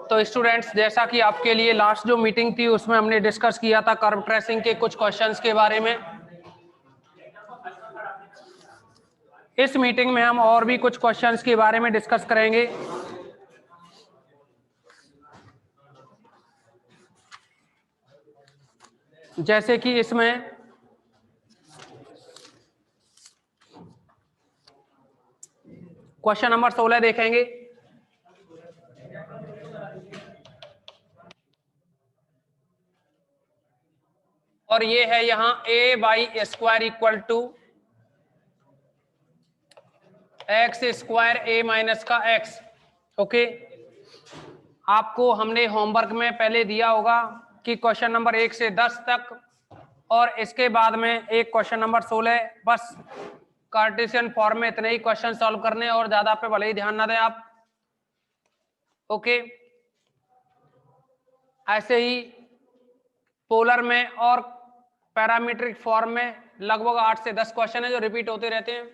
तो स्टूडेंट्स, जैसा कि आपके लिए लास्ट जो मीटिंग थी उसमें हमने डिस्कस किया था कर्व ट्रेसिंग के कुछ क्वेश्चंस के बारे में। इस मीटिंग में हम और भी कुछ क्वेश्चंस के बारे में डिस्कस करेंगे। जैसे कि इसमें क्वेश्चन नंबर 16 देखेंगे। और ये है यहाँ a y square equal to x square a minus का x। ओके, आपको हमने होमवर्क में पहले दिया होगा कि क्वेश्चन नंबर 1 से 10 तक, और इसके बाद में एक क्वेश्चन नंबर 16, बस कार्टेशियन फॉर्म में इतने ही क्वेश्चन सॉल्व करने और ज्यादा पे भले ही ध्यान ना दें आप। ओके, ऐसे ही पोलर में और पैरामीट्रिक फॉर्म में लगभग 8 से 10 क्वेश्चन है जो रिपीट होते रहते हैं।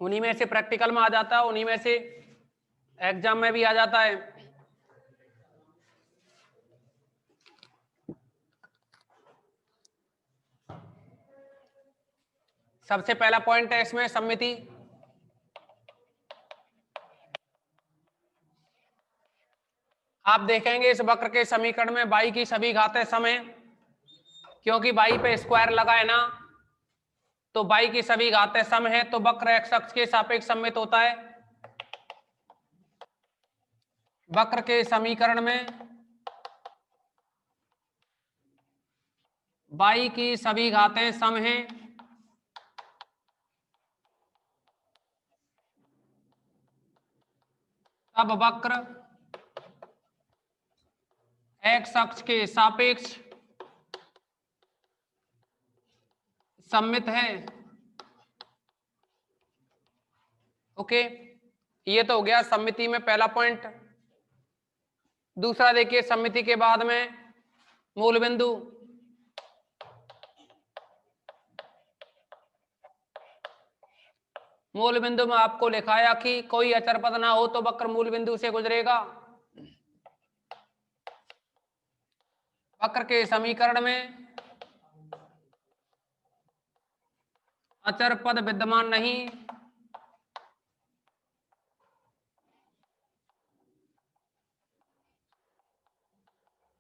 उन्हीं में से प्रैक्टिकल में आ जाता है, उन्हीं में से एग्जाम में भी आ जाता है। सबसे पहला पॉइंट है इसमें सममिति। आप देखेंगे इस वक्र के समीकरण में y की सभी घातें सम हैं, क्योंकि y पे स्क्वायर लगा है ना, तो y की सभी घातें सम है, तो वक्र x अक्ष के सापेक्ष सममित होता है। वक्र के समीकरण में y की सभी घातें सम हैं, तब वक्र x अक्ष के सापेक्ष सममित है। ओके, ये तो हो गया सममिति में पहला पॉइंट। दूसरा देखिए, सममिति के बाद में मूल बिंदु। मूल बिंदु में आपको लिखाया कि कोई अचर पद ना हो तो वक्र मूल बिंदु से गुजरेगा। वक्र के समीकरण में अचर पद विद्यमान नहीं,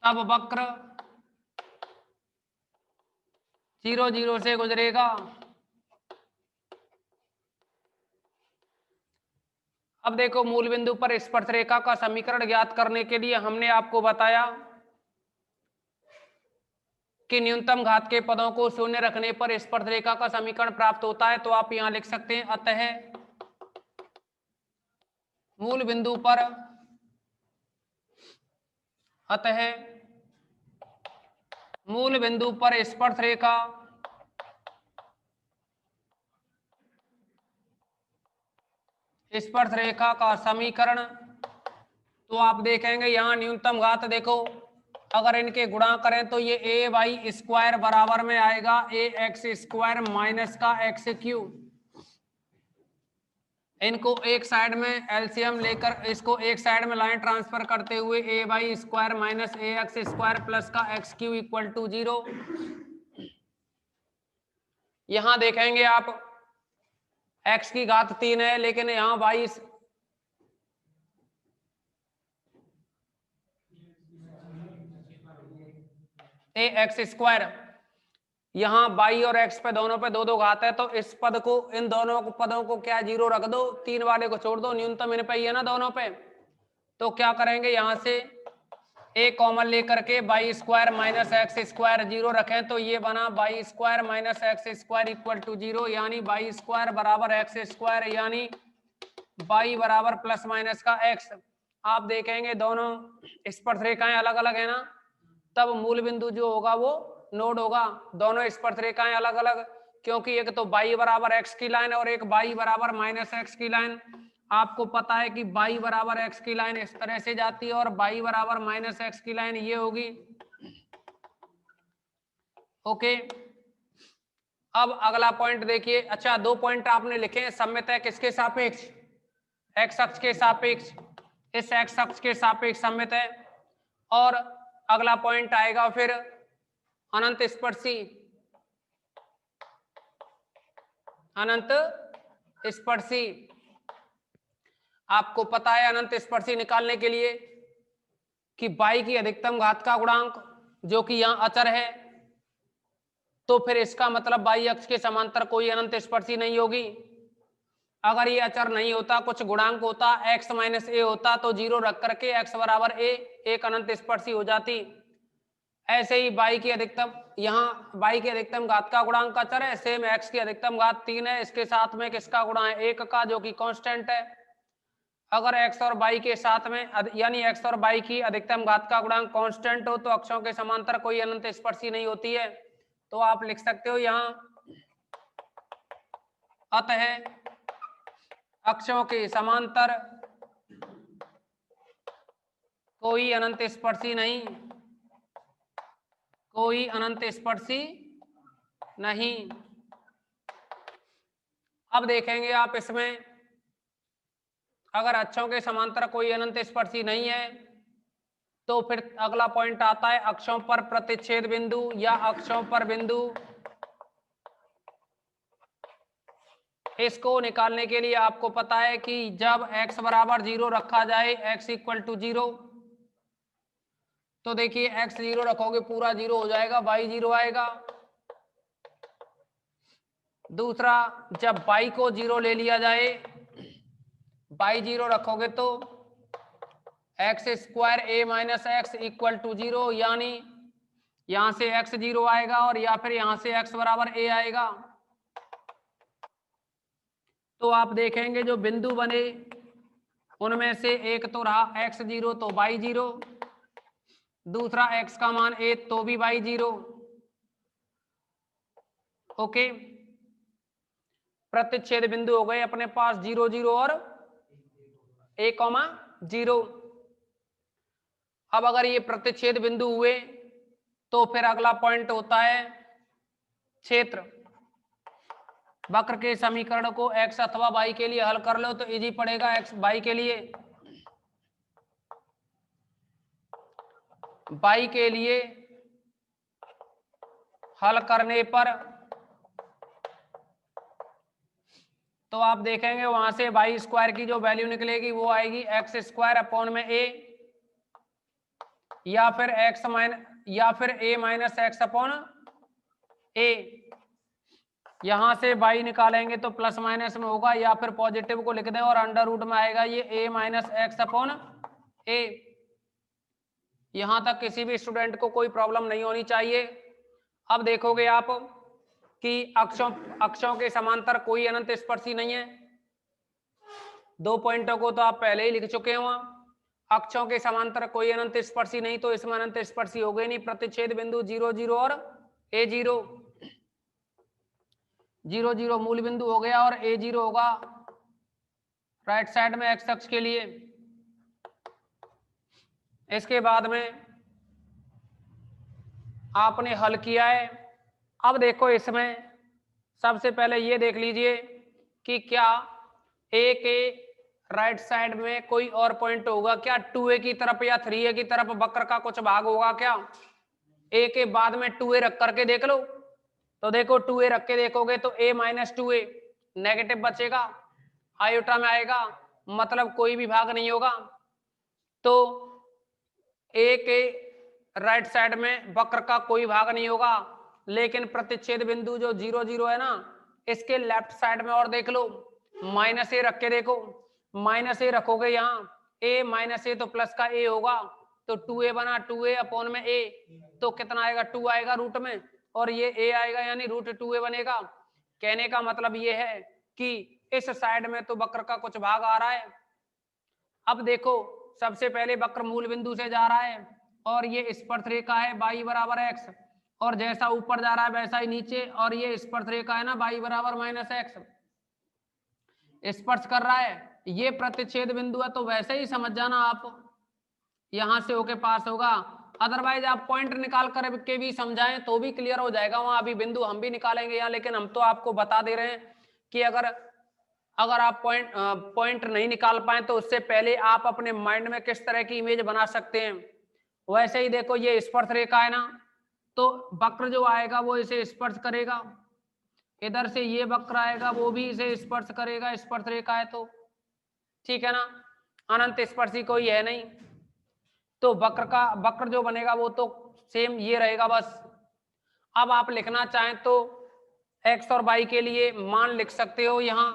तब वक्र 0 0 से गुजरेगा। अब देखो, मूल बिंदु पर स्पर्शरेखा का समीकरण ज्ञात करने के लिए हमने आपको बताया कि न्यूनतम घात के पदों को शून्य रखने पर स्पर्शरेखा का समीकरण प्राप्त होता है। तो आप यहां लिख सकते हैं, अतः मूल बिंदु पर मूल बिंदु पर स्पर्शरेखा का समीकरण, तो आप देखेंगे यहां न्यूनतम घात देखो, अगर इनके गुणा करें तो ये a बाई स्क्वायर बराबर में आएगा a एक्स स्क्वायर माइनस का एक्स क्यूब। इनको एक साइड में एलसीएम लेकर इसको एक साइड में लाइन ट्रांसफर करते हुए a y square minus A x square plus का एक्स क्यूब इक्वल टू 0। यहां देखेंगे आप x की घात 3 है, लेकिन यहां y ए एक्स स्क्वायर, यहाँ y और x पे दोनों पे दो दो घात है, तो इस पद को, इन दोनों पदों को क्या 0 रख दो, 3 वाले को छोड़ दो, न्यूनतम इन पे ही है ना दोनों पे। तो क्या करेंगे, यहां से a कॉमन लेकर के y square minus x square 0 रखें, तो ये बना y square minus x square equal to 0, यानी बाई स्क्वायर बराबर एक्स स्क्वायर, यानी y बराबर प्लस माइनस का x। आप देखेंगे दोनों स्पर्शरेखाएं अलग अलग है ना, तब मूल बिंदु जो होगा वो नोड होगा। दोनों स्पर्शरेखाएं अलग अलग, क्योंकि एक तो y बराबर x की लाइन और एक y बराबर माइनस एक्स की लाइन। आपको पता है कि y बराबर x की लाइन इस तरह से जाती है और y बराबर माइनस एक्स की लाइन ये होगी। ओके, अब अगला पॉइंट देखिए। अच्छा, 2 पॉइंट आपने लिखे हैं। सममित है किसके सापेक्ष? एक्स अक्ष के सापेक्ष। इस एक्स अक्ष के सापेक्ष सममित है। और अगला पॉइंट आएगा फिर अनंत स्पर्शी। अनंत स्पर्शी, आपको पता है अनंत स्पर्शी निकालने के लिए कि y की अधिकतम घात का गुणांक जो कि यहां अचर है, तो फिर इसका मतलब y अक्ष के समांतर कोई अनंत स्पर्शी नहीं होगी। अगर ये अचर नहीं होता, कुछ गुणांक होता, x माइनस ए होता, तो 0 रख करके x बराबर a एक अनंत स्पर्शी हो जाती। ऐसे ही y की अधिकतम, यहाँ y की अधिकतम घात का गुणांक अचर है, सेम x की अधिकतम घात 3 है, इसके साथ में किसका गुणा है? 1 का, जो कि कांस्टेंट है। अगर x और y के साथ में यानी x और y की अधिकतम घात का गुणांक कांस्टेंट हो तो अक्षों के समांतर कोई अनंत स्पर्शी नहीं होती है। तो आप लिख सकते हो यहां, अतः अक्षों के समांतर कोई अनंत स्पर्शी नहीं, कोई अनंत स्पर्शी नहीं। अब देखेंगे आप इसमें, अगर अक्षों के समांतर कोई अनंत स्पर्शी नहीं है तो फिर अगला पॉइंट आता है अक्षों पर प्रतिच्छेद बिंदु या अक्षों पर बिंदु। इसको निकालने के लिए आपको पता है कि जब x बराबर 0 रखा जाए, x इक्वल टू 0, तो देखिए x 0 रखोगे पूरा 0 हो जाएगा, y 0 आएगा। दूसरा, जब y को 0 ले लिया जाए, y 0 रखोगे तो x square a minus x equal to 0, यानी यहां से x 0 आएगा और या फिर यहां से x बराबर a आएगा। तो आप देखेंगे जो बिंदु बने उनमें से एक तो रहा x 0 तो y 0, दूसरा x का मान a तो भी y 0। ओके, प्रतिच्छेद बिंदु हो गए अपने पास 0 0 और a, 0। अब अगर ये प्रतिच्छेद बिंदु हुए तो फिर अगला पॉइंट होता है क्षेत्र। वक्र के समीकरण को x अथवा y के लिए हल कर लो तो इजी पड़ेगा। x y के लिए, y के लिए हल करने पर तो आप देखेंगे वहां से वाई स्क्वायर की जो वैल्यू निकलेगी वो आएगी एक्स स्क्वायर अपॉन में ए, या फिर ए माइनस एक्स अपॉन ए। यहां से y निकालेंगे तो प्लस माइनस में होगा, या फिर पॉजिटिव को लिख दें और अंडर रूट में आएगा ये a माइनस एक्स अपॉन ए। यहां तक किसी भी स्टूडेंट को कोई प्रॉब्लम नहीं होनी चाहिए। अब देखोगे आप कि अक्षों के समांतर कोई अनंत स्पर्शी नहीं है। 2 पॉइंटों को तो आप पहले ही लिख चुके हो। अक्षों के समांतर कोई अनंत स्पर्शी नहीं, तो इसमें अनंत स्पर्शी हो गई नहीं। प्रतिच्छेद बिंदु 0 0 और a 0, 0 0 मूल बिंदु हो गया और a 0 होगा राइट साइड में एक्स अक्ष के लिए। इसके बाद में आपने हल किया है। अब देखो इसमें सबसे पहले ये देख लीजिए कि क्या a के राइट साइड में कोई और पॉइंट होगा क्या? 2a की तरफ या 3a की तरफ वक्र का कुछ भाग होगा क्या? a के बाद में 2a रख करके देख लो। तो देखो 2a रख के देखोगे तो a माइनस 2a नेगेटिव बचेगा, आयोटा में आएगा, मतलब कोई भी भाग नहीं होगा। तो a के राइट साइड में वक्र का कोई भाग नहीं होगा, लेकिन प्रतिच्छेद बिंदु जो 0 0 है ना, इसके लेफ्ट साइड में और देख लो, माइनस ए रख के देखो। माइनस ए रखोगे यहाँ, a माइनस ए तो प्लस का a होगा, तो 2a बना, 2a अपॉन में a, तो कितना आएगा? 2 आएगा रूट में, और ये a आएगा यानी रूट 2a बनेगा। कहने का मतलब ये है कि इस साइड में तो वक्र का कुछ भाग आ रहा है। अब देखो सबसे पहले वक्र मूल बिंदु से जा रहा है और ये स्पर्शरेखा है y बराबर x, और जैसा ऊपर जा रहा है वैसा ही नीचे, और ये स्पर्शरेखा है ना y बराबर माइनस एक्स, स्पर्श कर रहा है। ये प्रतिच्छेद बिंदु है, तो वैसे ही समझ जाना आप, यहां से होके पास होगा। अदरवाइज आप पॉइंट निकाल कर के भी समझाएं तो भी क्लियर हो जाएगा, वहां अभी बिंदु हम भी निकालेंगे यहाँ, लेकिन हम तो आपको बता दे रहे हैं कि अगर आप पॉइंट नहीं निकाल पाए तो उससे पहले आप अपने माइंड में किस तरह की इमेज बना सकते हैं। वैसे ही देखो ये स्पर्श रेखा है ना, तो वक्र जो आएगा वो इसे स्पर्श करेगा, इधर से ये वक्र आएगा वो भी इसे स्पर्श करेगा, स्पर्श रेखा है तो ठीक है ना, अनंत स्पर्शी कोई है नहीं, तो वक्र जो बनेगा वो तो सेम ये रहेगा बस। अब आप लिखना चाहें तो एक्स और वाई के लिए मान लिख सकते हो, यहां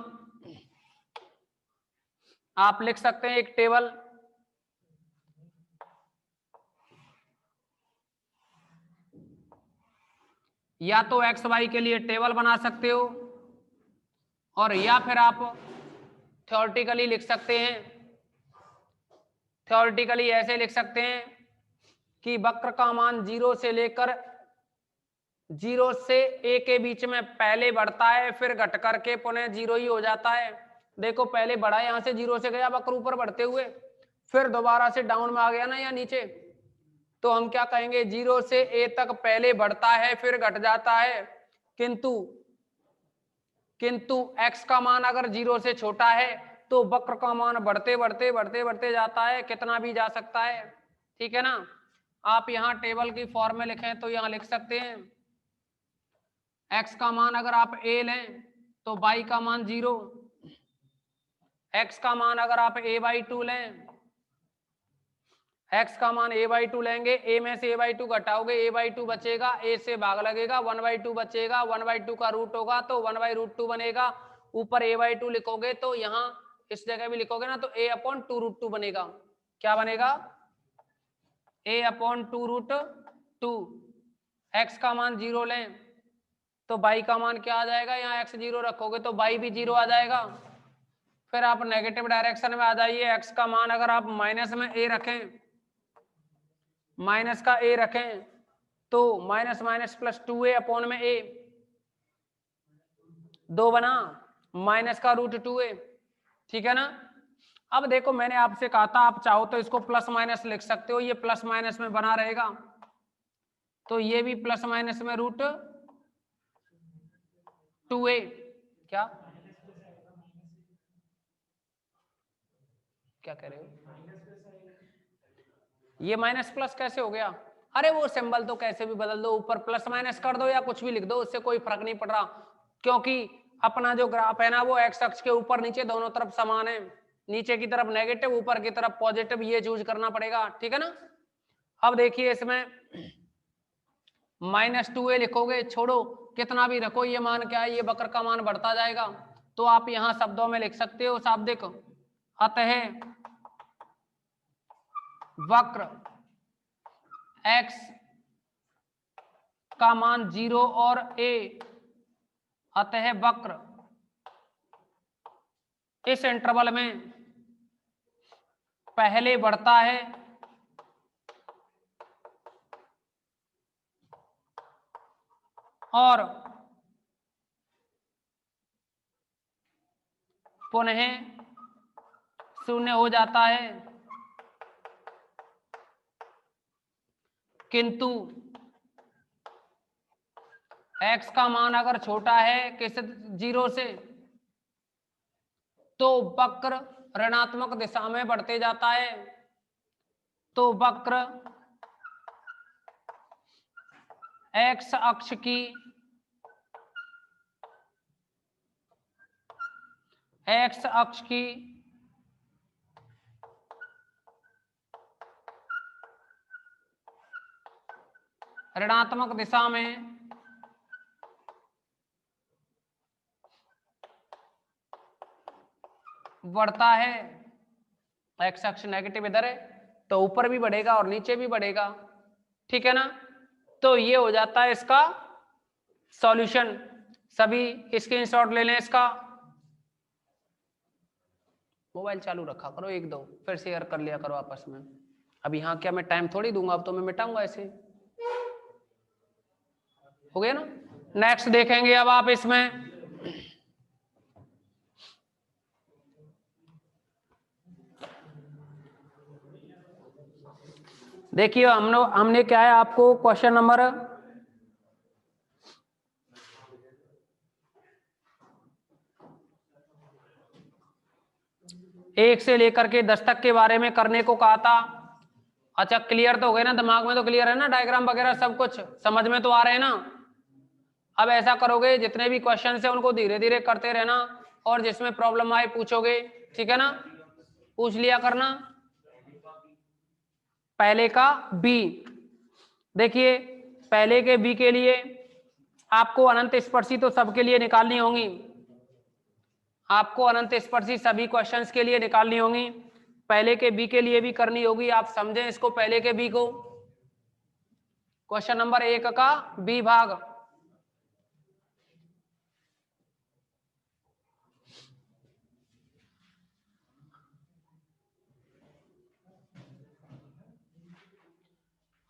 आप लिख सकते हैं एक टेबल, या तो एक्स वाई के लिए टेबल बना सकते हो, और या फिर आप थ्योरेटिकली लिख सकते हैं, थ्योरेटिकली ऐसे लिख सकते हैं कि वक्र का मान 0 से लेकर 0 से a के बीच में पहले बढ़ता है, फिर घट करके पुनः 0 ही हो जाता है। देखो पहले बढ़ा, यहां से 0 से गया वक्र ऊपर बढ़ते हुए, फिर दोबारा से डाउन में आ गया ना या नीचे, तो हम क्या कहेंगे 0 से a तक पहले बढ़ता है फिर घट जाता है, किंतु x का मान अगर 0 से छोटा है तो वक्र का मान बढ़ते बढ़ते बढ़ते बढ़ते जाता है, कितना भी जा सकता है, ठीक है ना। आप यहाँ टेबल की फॉर्म में लिखें तो यहाँ लिख सकते हैं x का मान अगर आप a लें तो y का मान 0, x का मान अगर आप a/2 लें, x का मान a/2 लेंगे, a में से a/2 घटाओगे a/2 बचेगा, a से भाग लगेगा 1/2 बचेगा, 1/2 का रूट होगा तो 1/√2 बनेगा, ऊपर a/2 लिखोगे तो यहाँ इस जगह भी लिखोगे ना तो a/2√2 बनेगा। क्या बनेगा? a/2√2। x का मान 0 लें तो y का मान क्या आ जाएगा, यहाँ x 0 रखोगे तो y भी 0 आ जाएगा। फिर आप नेगेटिव डायरेक्शन में आ जाइए, x का मान अगर आप माइनस में a रखें, माइनस का a रखें तो minus minus plus 2a upon में a, 2 बना माइनस का √2a, ठीक है ना। अब देखो मैंने आपसे कहा था आप चाहो तो इसको प्लस माइनस लिख सकते हो, ये प्लस माइनस में बना रहेगा, तो ये भी प्लस माइनस में √2a, क्या क्या कह रहे हो, ये माइनस प्लस कैसे हो गया? अरे वो सिंबल तो कैसे भी बदल दो, ऊपर प्लस माइनस कर दो या कुछ भी लिख दो, उससे कोई फर्क नहीं पड़ रहा, क्योंकि अपना जो ग्राफ है ना वो एक्स अक्ष के ऊपर नीचे दोनों तरफ समान है, नीचे की तरफ नेगेटिव ऊपर की तरफ पॉजिटिव, ये चूज करना पड़ेगा, ठीक है ना। अब देखिए इसमें -2a लिखोगे, छोड़ो कितना भी रखो, ये मान क्या है, ये वक्र का मान बढ़ता जाएगा, तो आप यहां शब्दों में लिख सकते हो शाब्दिक, अतः वक्र x का मान 0 और a, अतः वक्र इस इंटरवल में पहले बढ़ता है और पुनः 0 हो जाता है, किंतु x का मान अगर छोटा है किस 0 से तो वक्र ऋणात्मक दिशा में बढ़ते जाता है, तो वक्र x अक्ष की ऋणात्मक दिशा में बढ़ता है, एक्स अक्ष नेगेटिव इधर है तो ऊपर भी बढ़ेगा और नीचे भी बढ़ेगा, ठीक है ना। तो ये हो जाता है इसका सॉल्यूशन, सभी स्क्रीनशॉट ले लें इसका, मोबाइल चालू रखा करो, एक दो फिर शेयर कर लिया करो आपस में, अब यहाँ क्या मैं टाइम थोड़ी दूंगा, अब तो मैं मिटाऊंगा ऐसे, हो गया ना। नेक्स्ट देखेंगे अब आप इसमें देखिए हमने क्या है आपको क्वेश्चन नंबर 1 से लेकर के 10 तक के बारे में करने को कहा था। अच्छा क्लियर तो हो गए ना, दिमाग में तो क्लियर है ना, डायग्राम वगैरह सब कुछ समझ में तो आ रहे हैं ना। अब ऐसा करोगे जितने भी क्वेश्चन है उनको धीरे धीरे करते रहना, और जिसमें प्रॉब्लम आए पूछोगे, ठीक है ना, पूछ लिया करना। पहले का बी, देखिए पहले के बी के लिए आपको अनंत स्पर्शी तो सबके लिए निकालनी होंगी, आपको अनंत स्पर्शी सभी क्वेश्चंस के लिए निकालनी होंगी, पहले के बी के लिए भी करनी होगी। आप समझें इसको, पहले के बी को, क्वेश्चन नंबर 1 का बी भाग।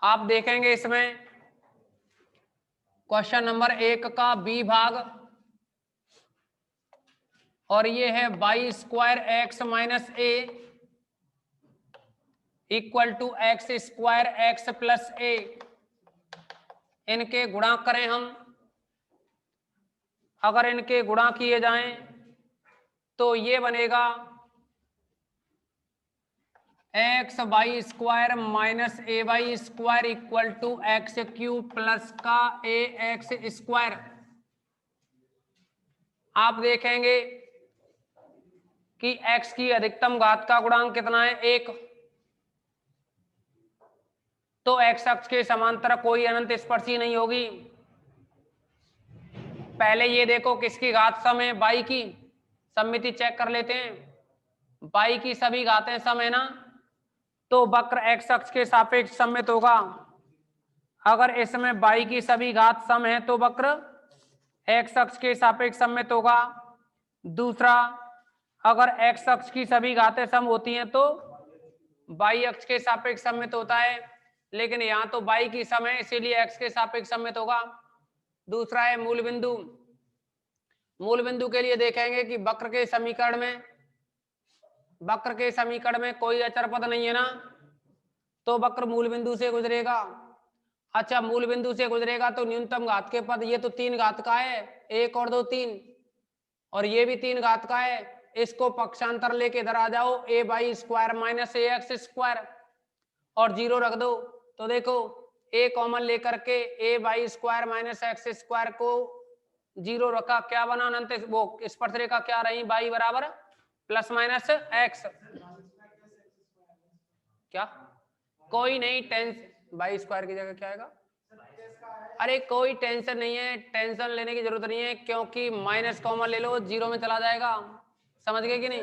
आप देखेंगे इसमें क्वेश्चन नंबर 1 का बी भाग, और ये है Y square x minus A equal to x square x plus A. इनके गुणा करें हम, अगर इनके गुणा किए जाएं तो ये बनेगा x y square minus a Y square equal to x cube plus का ए एक्स स्क्वायर। आप देखेंगे कि x की अधिकतम घात का गुणांक कितना है, 1। तो x अक्ष के समांतर कोई अनंत स्पर्शी नहीं होगी। पहले ये देखो किसकी घात सम है, y की। सममिति चेक कर लेते हैं, y की सभी घातें सम है ना, तो वक्र x अक्ष के सापेक्ष सममित होगा। अगर इसमें y की सभी घात सम है तो वक्र x अक्ष के सापेक्ष सममित होगा। दूसरा, अगर x अक्ष की सभी घातें सम होती हैं तो y अक्ष के सापेक्ष सममित होता है, लेकिन यहाँ तो y की सम है इसीलिए x के सापेक्ष सममित होगा। दूसरा है मूल बिंदु। मूल बिंदु के लिए देखेंगे कि वक्र के समीकरण में कोई अचर पद नहीं है ना, तो वक्र मूल बिंदु से गुजरेगा। अच्छा मूल बिंदु से गुजरेगा तो न्यूनतम घात के पद, ये तो 3 घात का है, 1 और 2 3, और ये भी 3 घात का है। इसको पक्षांतर लेके इधर आ जाओ, ए वाई स्क्वायर माइनस ए एक्स स्क्वायर, और 0 रख दो। तो देखो ए कॉमन लेकर के A Y square minus x square को 0 रखा, क्या बना, अनंत वो स्पर्शरेखा क्या रही, वाई बराबर प्लस माइनस एक्स। क्या कोई नहीं, टेंशन वाई स्क्वायर की जगह क्या आएगा, अरे कोई टेंशन नहीं है, टेंशन लेने की जरूरत नहीं है, क्योंकि माइनस कॉमन ले लो 0 में चला जाएगा। समझ गए कि नहीं?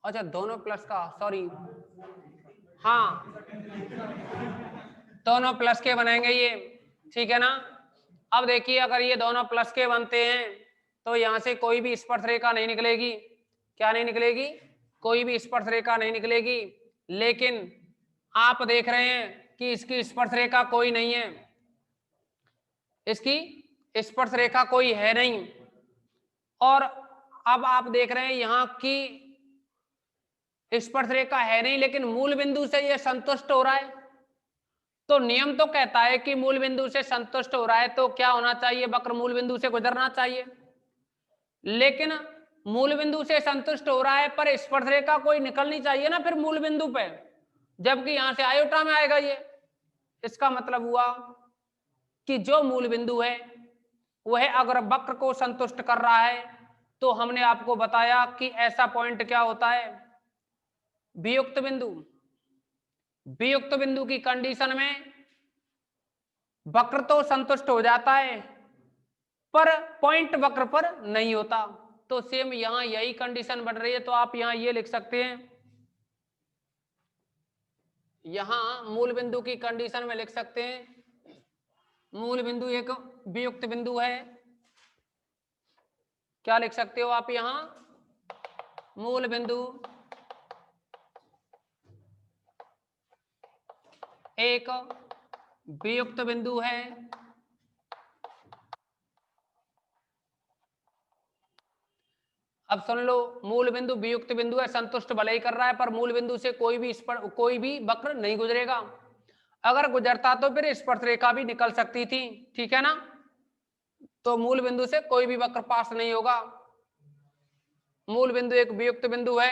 अच्छा दोनों प्लस का, सॉरी, हाँ दोनों प्लस के बनेंगे ये, ठीक है ना। अब देखिए अगर ये दोनों प्लस के बनते हैं तो यहां से कोई भी स्पर्श रेखा नहीं निकलेगी। क्या नहीं निकलेगी? कोई भी स्पर्श रेखा नहीं निकलेगी। लेकिन आप देख रहे हैं कि इसकी स्पर्श रेखा कोई नहीं है, इसकी स्पर्श रेखा कोई है नहीं। और अब आप देख रहे हैं यहां की स्पर्श रेखा है नहीं, लेकिन मूल बिंदु से ये संतुष्ट हो रहा है। तो नियम तो कहता है कि मूल बिंदु से संतुष्ट हो रहा है तो क्या होना चाहिए, वक्र मूल बिंदु से गुजरना चाहिए। लेकिन मूल बिंदु से संतुष्ट हो रहा है पर स्पर्शरेखा कोई निकलनी चाहिए ना फिर मूल बिंदु पे, जबकि यहां से आयोटा में आएगा ये। इसका मतलब हुआ कि जो मूल बिंदु है वह अगर वक्र को संतुष्ट कर रहा है तो हमने आपको बताया कि ऐसा पॉइंट क्या होता है, वियुक्त बिंदु। वियुक्त बिंदु की कंडीशन में वक्र तो संतुष्ट हो जाता है पर पॉइंट वक्र पर नहीं होता। तो सेम यहां यही कंडीशन बन रही है, तो आप यहां ये लिख सकते हैं, यहां मूल बिंदु की कंडीशन में लिख सकते हैं, मूल बिंदु एक वियुक्त बिंदु है। क्या लिख सकते हो आप यहां, मूल बिंदु एक वियुक्त बिंदु है। अब सुन लो, मूल बिंदु वियुक्त बिंदु है, संतुष्ट भले ही कर रहा है पर मूल बिंदु से कोई भी वक्र नहीं गुजरेगा। अगर गुजरता तो फिर स्पर्श रेखा भी निकल सकती थी, ठीक है ना। तो मूल बिंदु से कोई भी वक्र पास नहीं होगा। मूल बिंदु एक वियुक्त बिंदु है,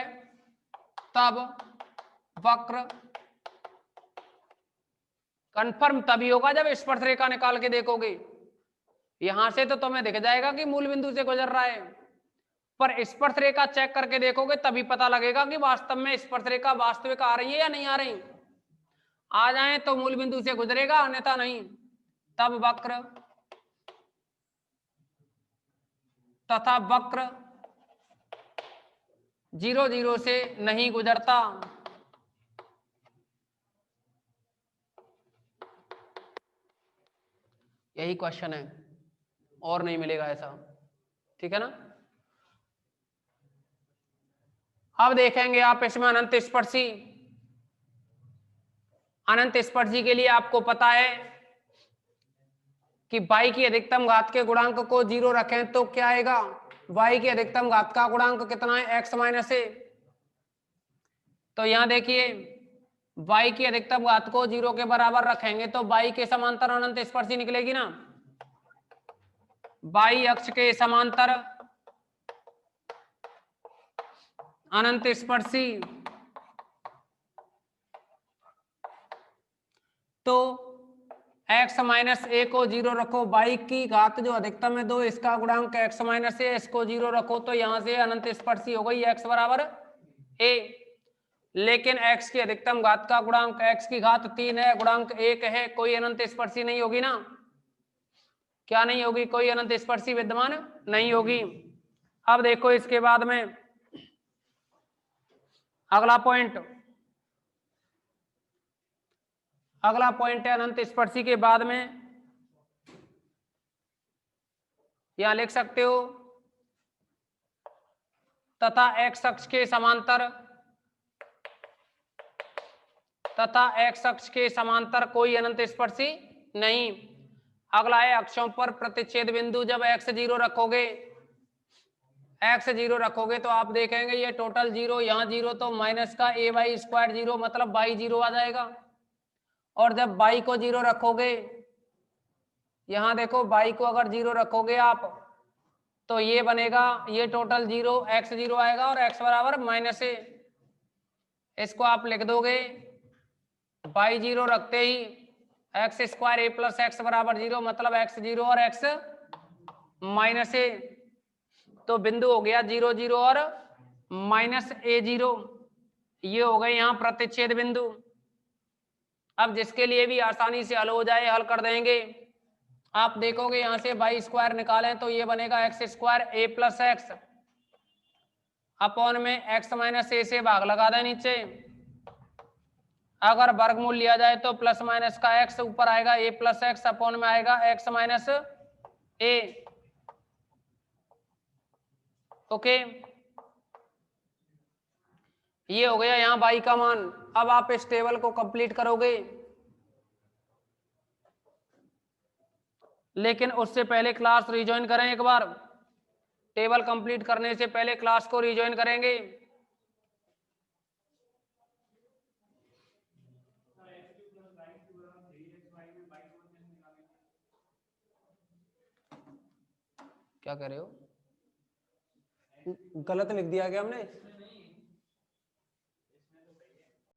तब वक्र कंफर्म तभी होगा जब स्पर्श रेखा निकाल के देखोगे। यहां से तो तुम्हें दिख जाएगा कि मूल बिंदु से गुजर रहा है, पर स्पर्श रेखा चेक करके देखोगे तभी पता लगेगा कि वास्तव में स्पर्श रेखा वास्तविक आ रही है या नहीं आ रही। आ जाए तो मूल बिंदु से गुजरेगा, अन्यथा नहीं। तब वक्र तथा वक्र 0 0 से नहीं गुजरता। यही क्वेश्चन है, और नहीं मिलेगा ऐसा, ठीक है ना। अब देखेंगे आप इसमें अनंत स्पर्शी। अनंत स्पर्शी के लिए आपको पता है कि y की अधिकतम घात के गुणांक को 0 रखें तो क्या आएगा। y की अधिकतम घात का गुणांक कितना है, x माइनस ए। तो यहां देखिए, y की अधिकतम घात को 0 के बराबर रखेंगे तो y के समांतर अनंत स्पर्शी निकलेगी ना। y अक्ष के समांतर अनंत स्पर्शी। तो x माइनस ए को 0 रखो, y की घात जो अधिकतम है 2, इसका गुणांक x माइनस ए, इसको 0 रखो तो यहां से अनंत स्पर्शी हो गई x बराबर a। लेकिन x की अधिकतम घात का गुणांक, x की घात 3 है, गुणांक 1 है, कोई अनंत स्पर्शी नहीं होगी ना। क्या नहीं होगी, कोई अनंत स्पर्शी विद्यमान नहीं होगी। अब देखो इसके बाद में अगला पॉइंट, अगला पॉइंट है अनंत स्पर्शी के बाद में यहां लिख सकते हो तथा x अक्ष के समांतर, तथा x अक्ष के समांतर कोई अनंत स्पर्शी नहीं। अगला है अक्षों पर प्रतिच्छेद बिंदु। जब x 0 रखोगे, x 0 रखोगे तो आप देखेंगे ये टोटल 0, यहाँ 0 तो माइनस का a बाई स्क्वायर 0, मतलब y 0 आ जाएगा। और जब y को 0 रखोगे, यहां देखो y को अगर 0 रखोगे आप तो ये बनेगा, ये टोटल 0, x 0 आएगा और x बराबर माइनस ए। इसको आप लिख दोगे y 0 रखते ही एक्स स्क्वायर ए प्लस एक्स बराबर 0, मतलब x 0 और x माइनस ए। तो बिंदु हो गया 0 0 और माइनस ए 0, ये हो गए यहाँ प्रतिच्छेद बिंदु। अब जिसके लिए भी आसानी से हल हो जाए हल कर देंगे। आप देखोगे यहां से वाई स्क्वायर निकालें तो ये बनेगा एक्स स्क्वायर ए प्लस एक्स अपॉन में एक्स माइनस ए से भाग लगा दें नीचे। अगर वर्गमूल लिया जाए तो प्लस माइनस का एक्स ऊपर आएगा ए प्लस एक्स अपॉन में आएगा एक्स माइनस ए। ओके, ये हो गया यहाँ y का मान। अब आप इस टेबल को कंप्लीट करोगे, लेकिन उससे पहले क्लास रिज्वाइन करें एक बार। टेबल कंप्लीट करने से पहले क्लास को रिज्वाइन करेंगे। क्या कह रहे हो, गलत लिख दिया क्या हमने?